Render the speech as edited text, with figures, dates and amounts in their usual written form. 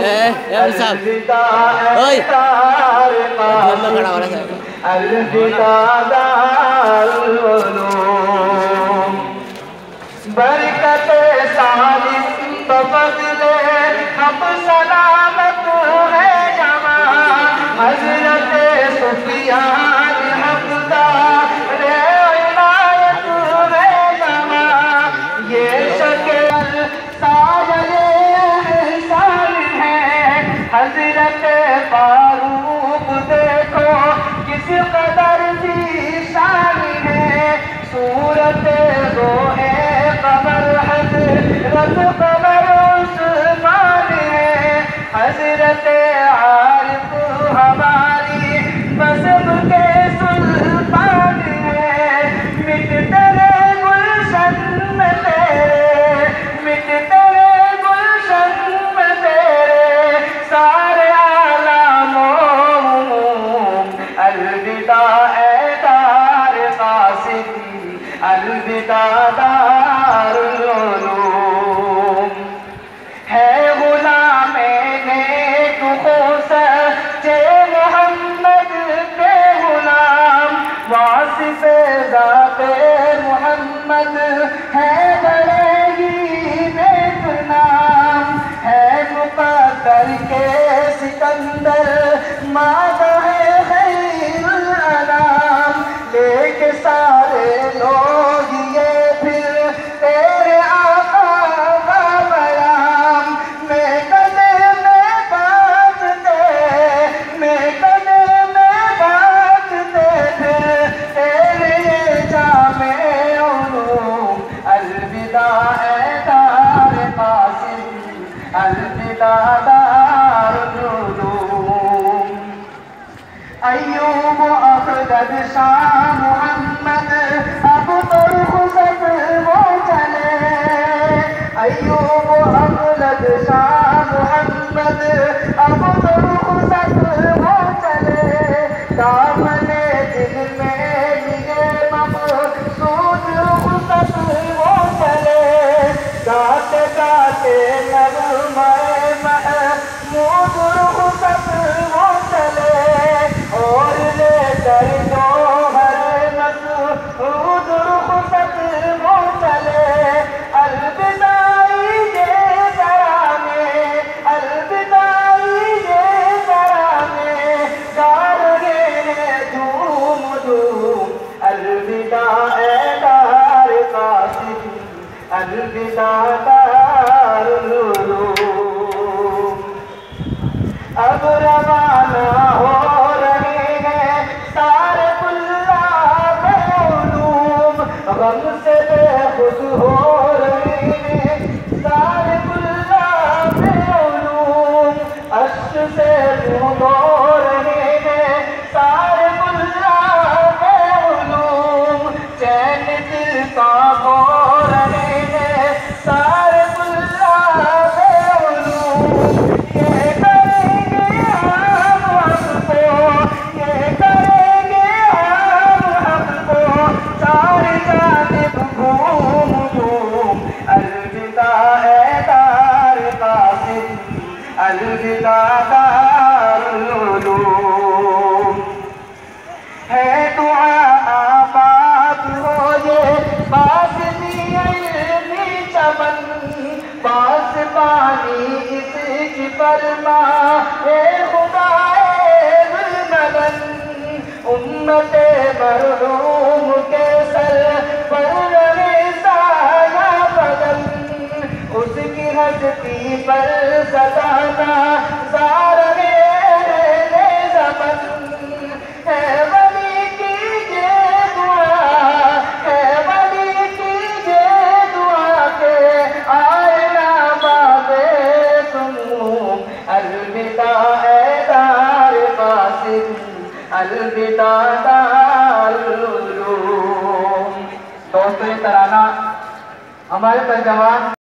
अलविदा ए तारिक़ अलविदा दारुल उलूम बरकते सालिस तो फज़ले हम सलामत है जमा हज़रत सुफियान हफ़्ज़ा रे इनायत है जमा ये शक्ल साजले एहसान है हज़रत फारूक देखो किस कदर की शान है सूरत रोए कमर हज़रत कमर उस्मान है हज़रत आरिफ हमारी मज़हब के सुल्तान है मिट तेरे गुलशन में तेरे मिट तेरे गुलशन में तेरे सारे आलामों अलविदा ए तारिक़ क़ासिदी अलविदा दारुल उलूम है गुलामे नेक ख़ुसचे मोहम्मद के गुलाम वासिफ़े ज़ाते मोहम्मद है बड़े ही नेक नाम है मुक़द्दर के सिकंदर मादा है खैरुल अनाम लेके सारे लोग ये फिर तेरे आका का बयाम मैं कदे में बात दे मैं कदे में बात दे तेरे जामे उलूम अलविदा ए तारिक़ क़ासिदी अलविदा दारुल उलूम अय्यूब अख़दद शाह मोहम्मद अब तो रुख़सत वो चले अय्यूब अख़दद शाह मोहम्मद अब तो रुख़सत वो चले दामने दिल में लिए मक़सूद रुख़सत वो चले गाते गाते नग़्मे महमूद रुख़सत वो चले और लेकर जोहर मसऊद रुख़सत वो चले अलविदाई ये ज़रा में अलविदाई ये ज़रा में गा रहे हैं धूम धूम अलविदा ए तारिक़ क़ासिदी अलविदा दारुल उलूम अब रवाना हो गम से बेखुद हो रहे हैं सारे गुलाब उलूम अश्क से मुँह धो रहे हैं सारे गुलाब उलूम चैन दिल का खो रहे हैं सारे गुलाब उलूम ये करेंगे हम हमको ये करेंगे हम हमको सारे घूम घूम अलविदा ए तारिक़ क़ासिदी अलविदा दारुल उलूम है दुआ आबाद हो ये क़ासिदी इल्मी चमन पास पानी इसकी फरमा ए खुदाए ज़ुल्मगन उम्मते मरहूम के सर पर उसकी हस्ती पर सताना ज़ारे ज़मन है वली कीजिए दुआ है वली कीजिए दुआ के आए ना बाबे सुमूम अलविदा ए तारिक़ क़ासिदी अलविदा दारुल उलूम। दोस्तों ये तराना हमारे नौजवान